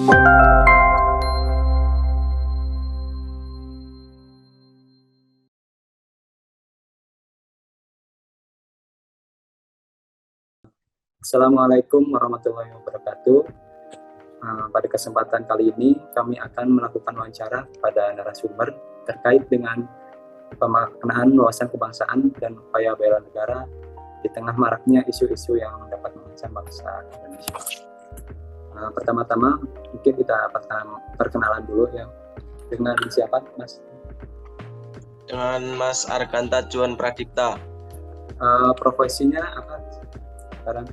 Assalamualaikum warahmatullahi wabarakatuh. Pada kesempatan kali ini kami akan melakukan wawancara pada narasumber terkait dengan pemaknaan wawasan kebangsaan dan upaya bela negara di tengah maraknya isu-isu yang dapat mengancam bangsa Indonesia. Pertama-tama mungkin kita perkenalan dulu ya, dengan siapa Mas? Dengan Mas Arganta Juan Pradipta. Profesinya apa sekarang?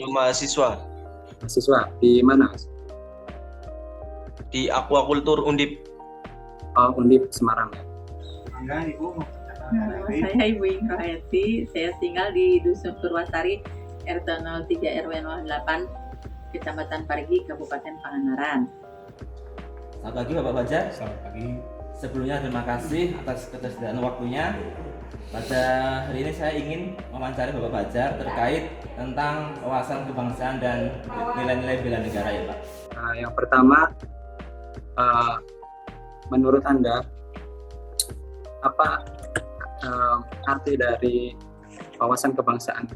Mahasiswa. Mahasiswa di mana, Mas? Di Aquakultur Undip. Undip Semarang ya. Nama saya Ibu Ingro Hayati, saya tinggal di Dusun Purwasari, RT 03 RW 08, Kecamatan Parigi, Kabupaten Pangandaran. Selamat pagi Bapak Fajar. Selamat pagi. Sebelumnya terima kasih atas ketersediaan waktunya. Pada hari ini saya ingin mewawancari Bapak Fajar terkait tentang wawasan kebangsaan dan nilai-nilai bela negara ya Pak. Yang pertama, menurut Anda apa arti dari wawasan kebangsaan?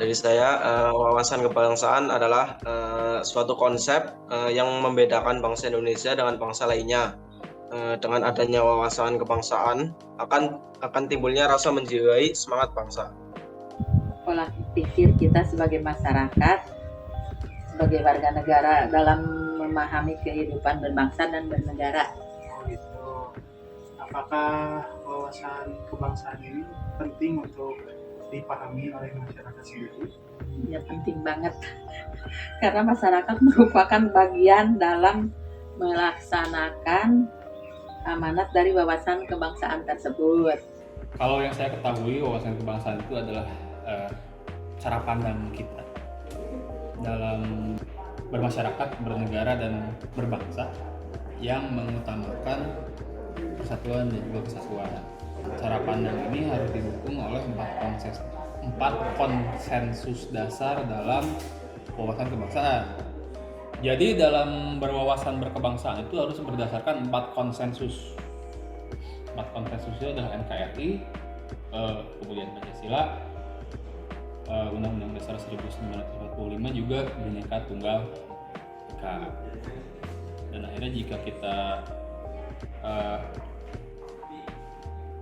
Dari saya, wawasan kebangsaan adalah suatu konsep yang membedakan bangsa Indonesia dengan bangsa lainnya. Dengan adanya wawasan kebangsaan akan timbulnya rasa menjiwai semangat bangsa. Pola pikir kita sebagai masyarakat, sebagai warga negara dalam memahami kehidupan berbangsa dan bernegara. Gitu. Apakah wawasan kebangsaan ini penting untuk dipahami oleh masyarakat sendiri? Ya penting banget, karena masyarakat merupakan bagian dalam melaksanakan amanat dari wawasan kebangsaan tersebut. Kalau yang saya ketahui, wawasan kebangsaan itu adalah cara pandang kita dalam bermasyarakat, bernegara, dan berbangsa yang mengutamakan persatuan dan juga kesatuan. Cara pandang ini harus didukung oleh 4 konsensus dasar dalam wawasan kebangsaan. Jadi dalam berwawasan berkebangsaan itu harus berdasarkan 4 konsensus. 4 konsensus itu adalah NKRI, kemudian Pancasila, Undang-Undang Dasar 1945 juga Bhinneka Tunggal Ika. Dan akhirnya jika kita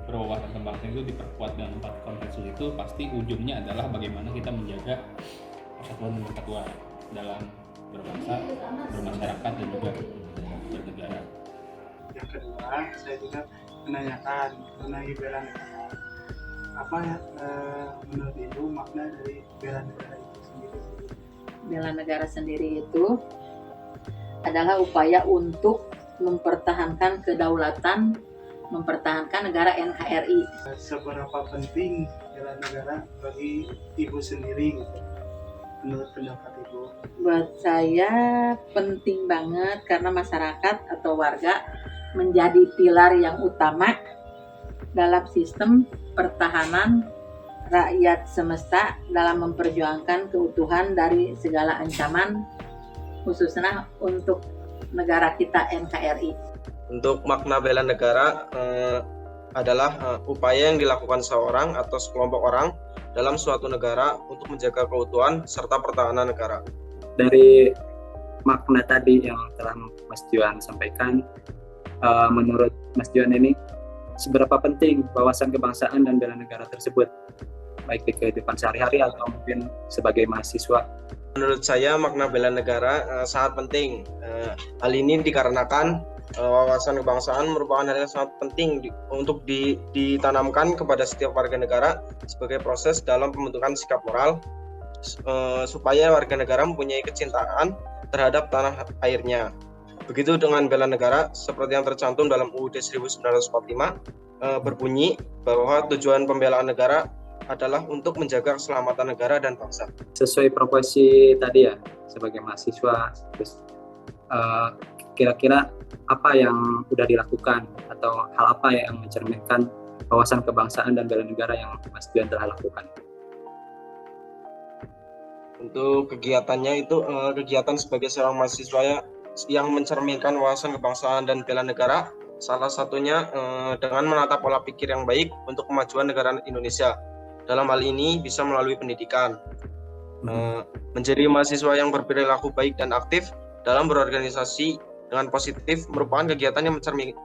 berwawasan kebangsaan itu diperkuat dengan 4 konsensus itu, pasti ujungnya adalah bagaimana kita menjaga persatuan dan kesatuan dalam berbangsa, bermasyarakat, dan juga bernegara. Yang kedua, saya juga menanyakan mengenai bela negara. Apa ya menurut Ibu makna dari bela negara itu sendiri? Bela negara sendiri itu adalah upaya untuk mempertahankan kedaulatan, mempertahankan negara NKRI. Seberapa penting bela negara bagi Ibu sendiri gitu, menurut pendapat Ibu? Buat saya penting banget karena masyarakat atau warga menjadi pilar yang utama dalam sistem pertahanan rakyat semesta dalam memperjuangkan keutuhan dari segala ancaman, khususnya untuk negara kita NKRI. Untuk makna bela negara adalah upaya yang dilakukan seorang atau sekelompok orang dalam suatu negara untuk menjaga keutuhan serta pertahanan negara. Dari makna tadi yang telah Mas Juan sampaikan, menurut Mas Juan ini seberapa penting wawasan kebangsaan dan bela negara tersebut, baik di kehidupan sehari-hari atau mungkin sebagai mahasiswa? Menurut saya makna bela negara sangat penting. Hal ini dikarenakan wawasan kebangsaan merupakan hal yang sangat penting untuk ditanamkan kepada setiap warga negara sebagai proses dalam pembentukan sikap moral supaya warga negara mempunyai kecintaan terhadap tanah airnya. Begitu dengan bela negara, seperti yang tercantum dalam UUD 1945 berbunyi bahwa tujuan pembelaan negara adalah untuk menjaga keselamatan negara dan bangsa. Sesuai profesi tadi ya, sebagai mahasiswa, terus kira-kira apa yang sudah dilakukan atau hal apa yang mencerminkan wawasan kebangsaan dan bela negara yang Mas Juan telah lakukan? Untuk kegiatannya itu kegiatan sebagai seorang mahasiswa yang mencerminkan wawasan kebangsaan dan bela negara, salah satunya dengan menata pola pikir yang baik untuk kemajuan negara Indonesia. Dalam hal ini bisa melalui pendidikan. Menjadi mahasiswa yang berperilaku baik dan aktif dalam berorganisasi dengan positif merupakan kegiatan yang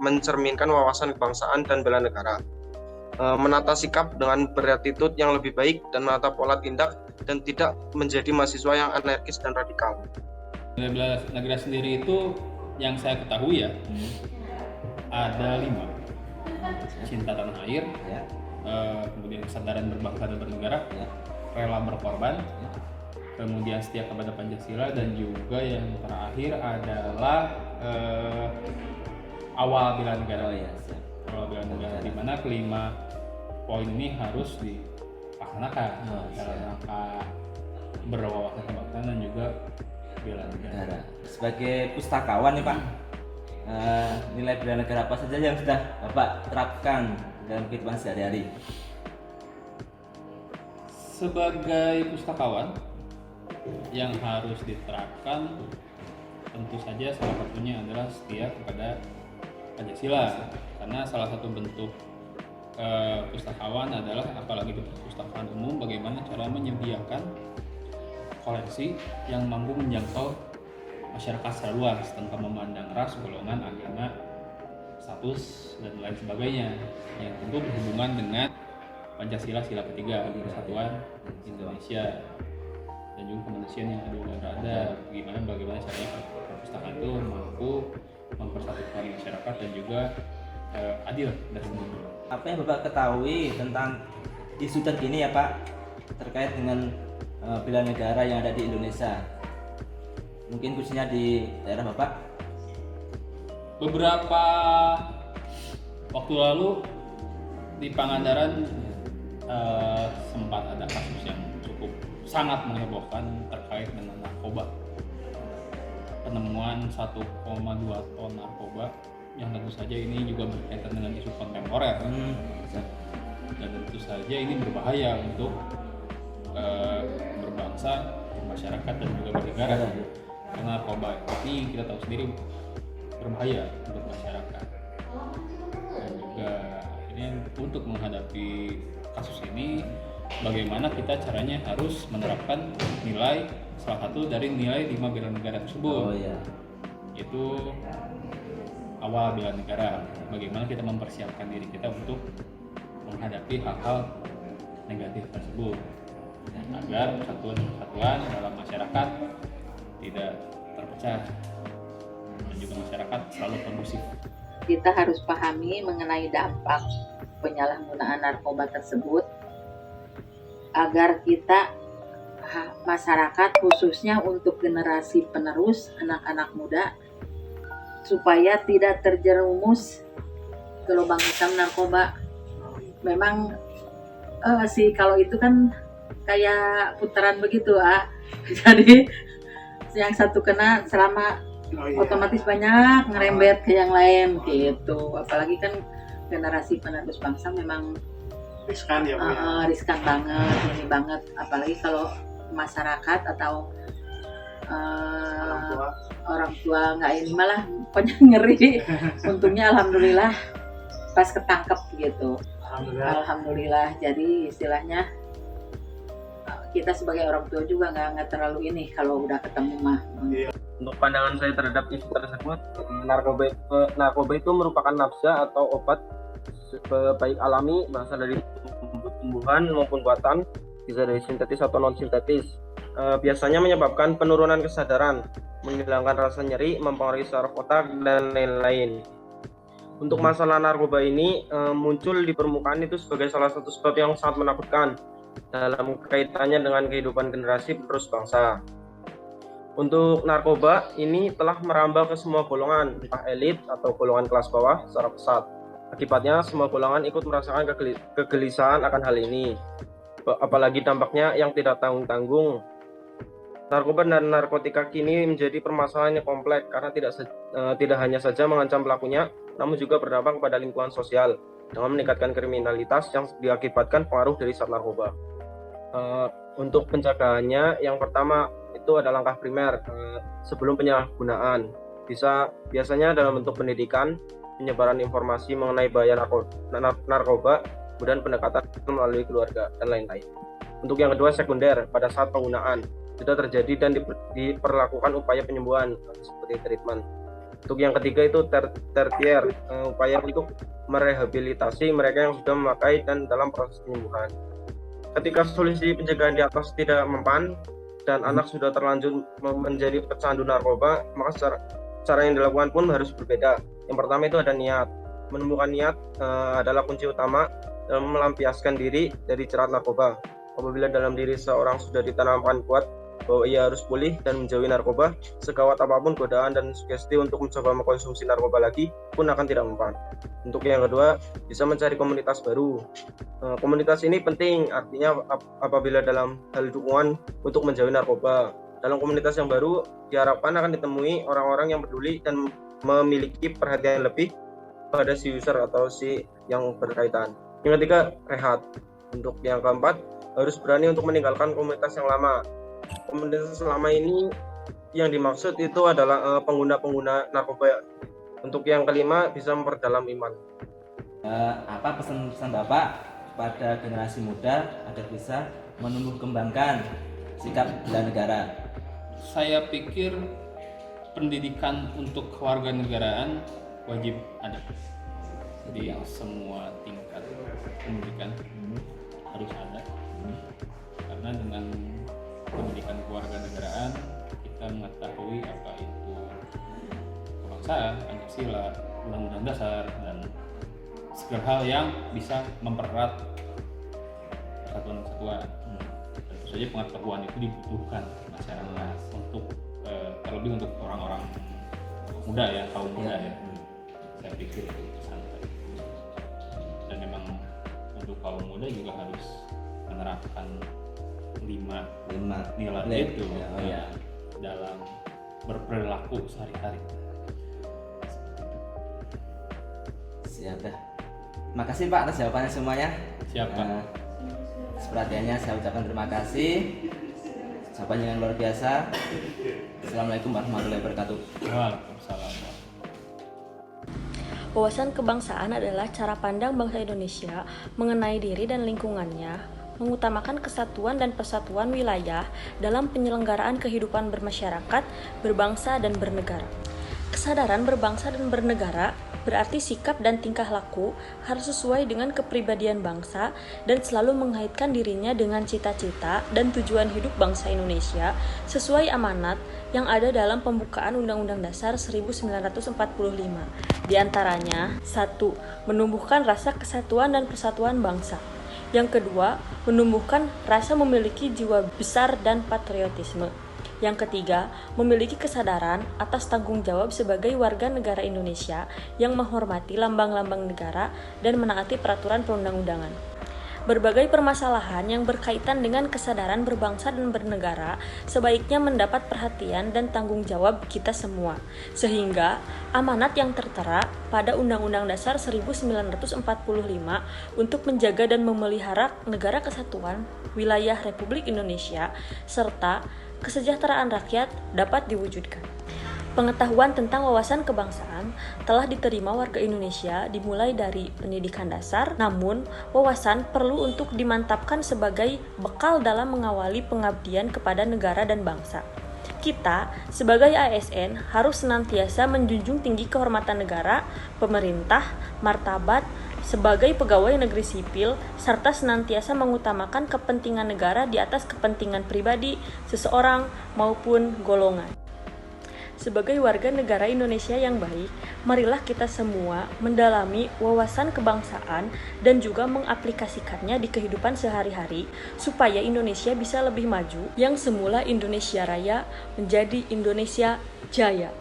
mencerminkan wawasan kebangsaan dan bela negara. Menata sikap dengan berattitude yang lebih baik dan menata pola tindak dan tidak menjadi mahasiswa yang anarkis dan radikal. Bela negara sendiri itu yang saya ketahui ya, ada 5: cinta tanah air, kemudian kesadaran berbangsa dan bernegara, rela berkorban, kemudian setia kepada Pancasila, dan juga yang terakhir adalah awal bela negara. Awal bela negara, di mana kelima poin ini harus dilaksanakan dalam rangka berwawasan kebangsaan dan juga bela negara. Sebagai pustakawan nih Pak, nilai bela negara apa saja yang sudah Bapak terapkan dalam kehidupan sehari-hari? Sebagai pustakawan yang harus diterapkan, tentu saja salah satunya adalah setia kepada Pancasila, karena salah satu bentuk pustakawan adalah, apalagi di perpustakaan umum, bagaimana cara menyediakan koleksi yang mampu menjangkau masyarakat secara luas tanpa memandang ras, golongan, agama, status, dan lain sebagainya, yang tentu berhubungan dengan Pancasila sila ketiga, Persatuan Indonesia, dan juga kemanusiaan yang ada. Bagaimana caranya perpustakaan itu mampu mempersatukan masyarakat dan juga adil dan sempurna. Apa yang Bapak ketahui tentang isu terkini ya Pak terkait dengan bela negara yang ada di Indonesia? Mungkin khususnya di daerah Bapak? Beberapa waktu lalu di Pangandaran sempat ada kasus yang cukup sangat menghebohkan terkait dengan narkoba. Penemuan 1,2 ton narkoba yang tentu saja ini juga berkaitan dengan isu kontemporer, dan tentu saja ini berbahaya untuk berbangsa, bermasyarakat, dan juga bernegara. Karena narkoba ini kita tahu sendiri berbahaya untuk masyarakat. Dan juga ini untuk menghadapi kasus ini, bagaimana kita caranya harus menerapkan nilai, salah satu dari nilai 5 bela negara tersebut, yaitu awal bela negara. Bagaimana kita mempersiapkan diri kita untuk menghadapi hal-hal negatif tersebut, agar persatuan dalam masyarakat tidak terpecah dan juga masyarakat selalu kondusif. Kita harus pahami mengenai dampak penyalahgunaan narkoba tersebut agar kita masyarakat, khususnya untuk generasi penerus, anak-anak muda, supaya tidak terjerumus ke lubang hitam narkoba. Memang sih kalau itu kan kayak putaran begitu jadi yang satu kena selama otomatis banyak ngerembet ke yang lain gitu. Apalagi kan generasi penerus bangsa memang riskan ya Bu ya? Riskan banget, ini banget, apalagi kalau masyarakat atau orang tua nggak ini, malah pokoknya ngeri. Untungnya alhamdulillah pas ketangkep gitu. Alhamdulillah. Jadi istilahnya kita sebagai orang tua juga nggak terlalu ini kalau udah ketemu mah. Untuk pandangan saya terhadap isu tersebut, narkoba itu merupakan nafsa atau obat baik alami, berasal dari tumbuhan maupun buatan, bisa dari sintetis atau non sintetis. Biasanya menyebabkan penurunan kesadaran, menghilangkan rasa nyeri, mempengaruhi saraf otak, dan lain-lain. Untuk masalah narkoba ini muncul di permukaan itu sebagai salah satu sebab yang sangat menakutkan dalam kaitannya dengan kehidupan generasi penerus bangsa. Untuk narkoba ini telah merambah ke semua golongan, entah elit atau golongan kelas bawah secara pesat. Akibatnya semua golongan ikut merasakan kegelisahan akan hal ini. Apalagi dampaknya yang tidak tanggung-tanggung. Narkoba dan narkotika kini menjadi permasalahan yang kompleks karena tidak hanya saja mengancam pelakunya, namun juga berdampak kepada lingkungan sosial dengan meningkatkan kriminalitas yang diakibatkan pengaruh dari zat narkoba. Untuk pencegahannya, yang pertama itu ada langkah primer sebelum penyalahgunaan. Biasanya dalam bentuk pendidikan, penyebaran informasi mengenai bahaya narkoba, kemudian pendekatan melalui keluarga dan lain-lain. Untuk yang kedua, sekunder, pada saat penggunaan sudah terjadi dan diperlakukan upaya penyembuhan seperti treatment. Untuk yang ketiga itu tertier, upaya untuk merehabilitasi mereka yang sudah memakai dan dalam proses penyembuhan. Ketika solusi pencegahan di atas tidak mempan dan anak sudah terlanjur menjadi pecandu narkoba, maka cara yang dilakukan pun harus berbeda. Yang pertama itu ada niat. Menemukan niat adalah kunci utama dalam melampiaskan diri dari jerat narkoba. Apabila dalam diri seorang sudah ditanamkan kuat bahwa ia harus pulih dan menjauhi narkoba, segawat apapun godaan dan sugesti untuk mencoba mengkonsumsi narkoba lagi pun akan tidak mempan. Untuk yang kedua, bisa mencari komunitas baru. Komunitas ini penting, artinya apabila dalam hal dukungan untuk menjauhi narkoba. Dalam komunitas yang baru, diharapkan akan ditemui orang-orang yang peduli dan memiliki perhatian lebih pada si user atau si yang berkaitan. Yang ketiga, rehat. Untuk yang keempat, harus berani untuk meninggalkan komunitas yang lama. Komunitas selama ini yang dimaksud itu adalah pengguna-pengguna narkoba. Untuk yang kelima, bisa memperdalam iman. Apa pesan-pesan Bapak kepada generasi muda agar bisa menumbuh kembangkan sikap bela negara? Saya pikir pendidikan untuk kewarganegaraan wajib ada di semua tingkat pendidikan, harus ada. Karena dengan pendidikan kewarganegaraan kita mengetahui apa itu kebangsaan, Pancasila, Undang-Undang Dasar, dan segala hal yang bisa mempererat persatuan kesatuan. Tentu saja pengetahuan itu dibutuhkan masyarakat untuk terlebih untuk orang-orang muda ya, kaum muda ya. Saya pikir itu santai. Dan memang untuk kaum muda juga harus menerapkan lima nilai itu dalam berperilaku sehari-hari. Siap dah. Makasih Pak atas jawabannya semuanya. Siap Pak. Perhatiannya saya ucapkan terima kasih. Jawabannya yang luar biasa. Assalamualaikum warahmatullahi wabarakatuh. Waalaikumsalam. Wawasan kebangsaan adalah cara pandang bangsa Indonesia mengenai diri dan lingkungannya, mengutamakan kesatuan dan persatuan wilayah dalam penyelenggaraan kehidupan bermasyarakat, berbangsa, dan bernegara. Kesadaran berbangsa dan bernegara berarti sikap dan tingkah laku harus sesuai dengan kepribadian bangsa dan selalu mengaitkan dirinya dengan cita-cita dan tujuan hidup bangsa Indonesia sesuai amanat yang ada dalam pembukaan Undang-Undang Dasar 1945. Di antaranya, 1. Menumbuhkan rasa kesatuan dan persatuan bangsa. Yang kedua, menumbuhkan rasa memiliki jiwa besar dan patriotisme. Yang ketiga, memiliki kesadaran atas tanggung jawab sebagai warga negara Indonesia yang menghormati lambang-lambang negara dan menaati peraturan perundang-undangan. Berbagai permasalahan yang berkaitan dengan kesadaran berbangsa dan bernegara sebaiknya mendapat perhatian dan tanggung jawab kita semua, sehingga amanat yang tertera pada Undang-Undang Dasar 1945 untuk menjaga dan memelihara negara kesatuan wilayah Republik Indonesia serta kesejahteraan rakyat dapat diwujudkan. Pengetahuan tentang wawasan kebangsaan telah diterima warga Indonesia dimulai dari pendidikan dasar, namun wawasan perlu untuk dimantapkan sebagai bekal dalam mengawali pengabdian kepada negara dan bangsa. Kita, sebagai ASN, harus senantiasa menjunjung tinggi kehormatan negara, pemerintah, martabat, sebagai pegawai negeri sipil, serta senantiasa mengutamakan kepentingan negara di atas kepentingan pribadi, seseorang, maupun golongan. Sebagai warga negara Indonesia yang baik, marilah kita semua mendalami wawasan kebangsaan dan juga mengaplikasikannya di kehidupan sehari-hari supaya Indonesia bisa lebih maju, yang semula Indonesia Raya menjadi Indonesia Jaya.